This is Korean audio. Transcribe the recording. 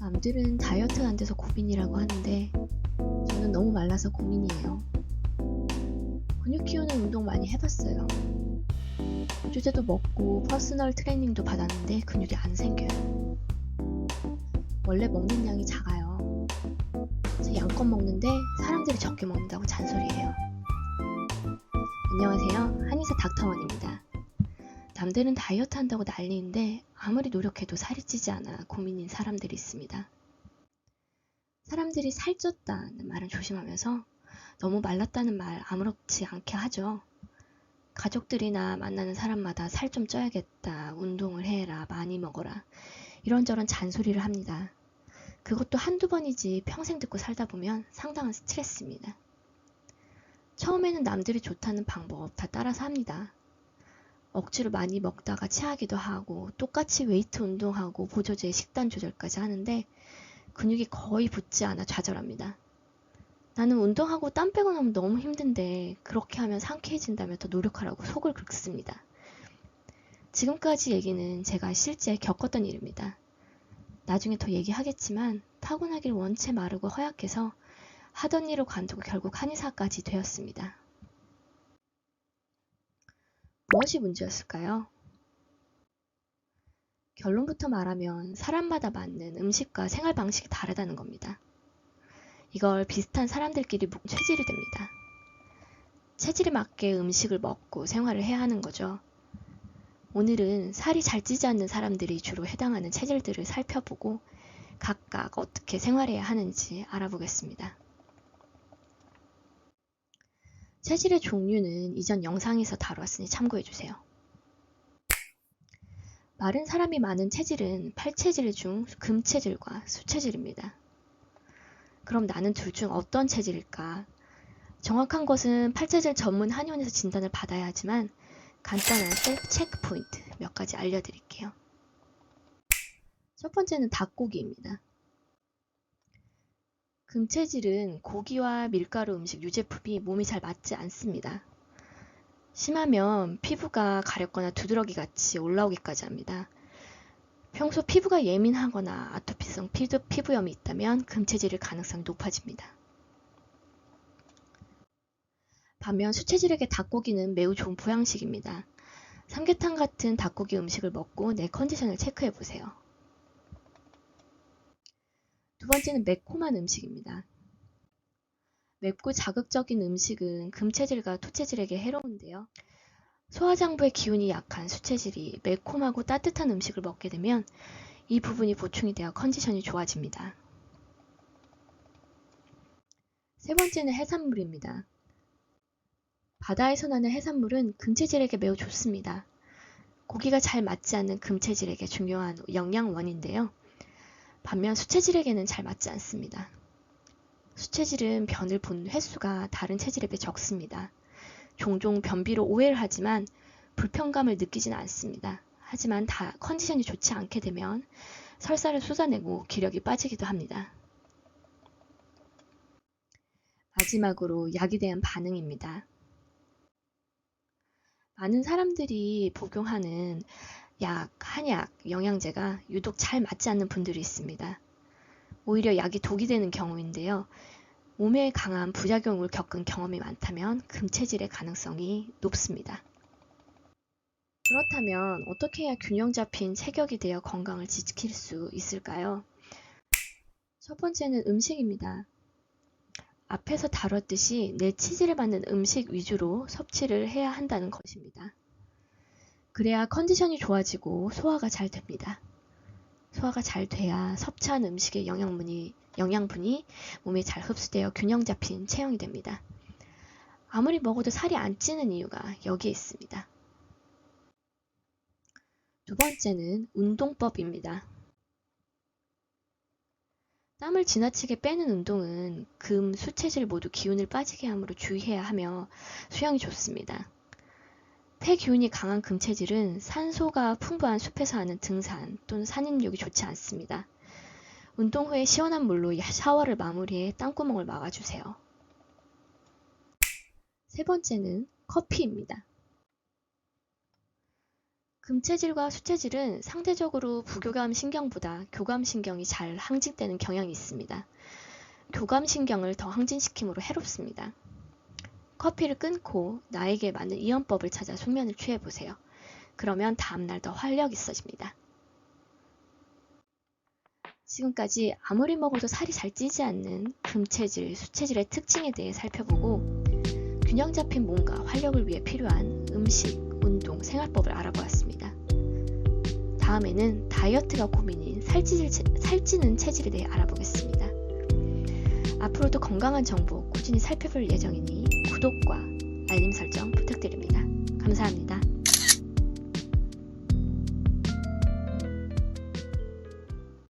남들은 다이어트가 안 돼서 고민이라고 하는데 저는 너무 말라서 고민이에요. 근육 키우는 운동 많이 해봤어요. 보조제도 먹고 퍼스널 트레이닝도 받았는데 근육이 안 생겨요. 원래 먹는 양이 작아요. 제 양껏 먹는데 사람들이 적게 먹는다고 잔소리해요. 안녕하세요. 한의사 닥터원입니다. 남들은 다이어트 한다고 난리인데 아무리 노력해도 살이 찌지 않아 고민인 사람들이 있습니다. 사람들이 살쪘다는 말은 조심하면서 너무 말랐다는 말 아무렇지 않게 하죠. 가족들이나 만나는 사람마다 살 좀 쪄야겠다, 운동을 해라, 많이 먹어라 이런저런 잔소리를 합니다. 그것도 한두 번이지 평생 듣고 살다 보면 상당한 스트레스입니다. 처음에는 남들이 좋다는 방법 다 따라서 합니다. 억지로 많이 먹다가 체하기도 하고 똑같이 웨이트 운동하고 보조제 식단 조절까지 하는데 근육이 거의 붙지 않아 좌절합니다. 나는 운동하고 땀 빼고 나면 너무 힘든데 그렇게 하면 상쾌해진다며 더 노력하라고 속을 긁습니다. 지금까지 얘기는 제가 실제 겪었던 일입니다. 나중에 더 얘기하겠지만 타고나길 원체 마르고 허약해서 하던 일을 관두고 결국 한의사까지 되었습니다. 무엇이 문제였을까요? 결론부터 말하면 사람마다 맞는 음식과 생활 방식이 다르다는 겁니다. 이걸 비슷한 사람들끼리 체질이 됩니다. 체질에 맞게 음식을 먹고 생활을 해야 하는 거죠. 오늘은 살이 잘 찌지 않는 사람들이 주로 해당하는 체질들을 살펴보고 각각 어떻게 생활해야 하는지 알아보겠습니다. 체질의 종류는 이전 영상에서 다루었으니 참고해주세요. 마른 사람이 많은 체질은 팔체질 중 금체질과 수체질입니다. 그럼 나는 둘 중 어떤 체질일까? 정확한 것은 팔체질 전문 한의원에서 진단을 받아야 하지만 간단한 셀프 체크 포인트 몇 가지 알려드릴게요. 첫 번째는 닭고기입니다. 금체질은 고기와 밀가루 음식 유제품이 몸이 잘 맞지 않습니다. 심하면 피부가 가렵거나 두드러기 같이 올라오기까지 합니다. 평소 피부가 예민하거나 아토피성 피부염이 있다면 금체질일 가능성이 높아집니다. 반면 수체질에게 닭고기는 매우 좋은 보양식입니다. 삼계탕 같은 닭고기 음식을 먹고 내 컨디션을 체크해보세요. 두 번째는 매콤한 음식입니다. 맵고 자극적인 음식은 금체질과 토체질에게 해로운데요. 소화장부의 기운이 약한 수체질이 매콤하고 따뜻한 음식을 먹게 되면 이 부분이 보충이 되어 컨디션이 좋아집니다. 세 번째는 해산물입니다. 바다에서 나는 해산물은 금체질에게 매우 좋습니다. 고기가 잘 맞지 않는 금체질에게 중요한 영양원인데요. 반면 수체질에게는 잘 맞지 않습니다. 수체질은 변을 본 횟수가 다른 체질에 비해 적습니다. 종종 변비로 오해를 하지만 불편감을 느끼지는 않습니다. 하지만 컨디션이 좋지 않게 되면 설사를 쏟아내고 기력이 빠지기도 합니다. 마지막으로 약에 대한 반응입니다. 많은 사람들이 복용하는 약, 한약, 영양제가 유독 잘 맞지 않는 분들이 있습니다. 오히려 약이 독이 되는 경우인데요. 몸에 강한 부작용을 겪은 경험이 많다면 금체질의 가능성이 높습니다. 그렇다면 어떻게 해야 균형 잡힌 체격이 되어 건강을 지킬 수 있을까요? 첫 번째는 음식입니다. 앞에서 다뤘듯이 내 체질에 맞는 음식 위주로 섭취를 해야 한다는 것입니다. 그래야 컨디션이 좋아지고 소화가 잘 됩니다. 소화가 잘 돼야 섭취한 음식의 영양분이 몸에 잘 흡수되어 균형 잡힌 체형이 됩니다. 아무리 먹어도 살이 안 찌는 이유가 여기에 있습니다. 두 번째는 운동법입니다. 땀을 지나치게 빼는 운동은 금, 수체질 모두 기운을 빠지게 하므로 주의해야 하며 수영이 좋습니다. 폐 기운이 강한 금체질은 산소가 풍부한 숲에서 하는 등산 또는 산행욕이 좋지 않습니다. 운동 후에 시원한 물로 샤워를 마무리해 땀구멍을 막아주세요. 세 번째는 커피입니다. 금체질과 수체질은 상대적으로 부교감 신경보다 교감 신경이 잘 항진되는 경향이 있습니다. 교감 신경을 더 항진시킴으로 해롭습니다. 커피를 끊고 나에게 맞는 이연법을 찾아 숙면을 취해보세요. 그러면 다음날 더 활력 있어집니다. 지금까지 아무리 먹어도 살이 잘 찌지 않는 금체질, 수체질의 특징에 대해 살펴보고 균형 잡힌 몸과 활력을 위해 필요한 음식, 운동, 생활법을 알아보았습니다. 다음에는 다이어트가 고민인 살찌는 체질에 대해 알아보겠습니다. 앞으로도 건강한 정보 꾸준히 살펴볼 예정이니 구독과 알림 설정 부탁드립니다. 감사합니다.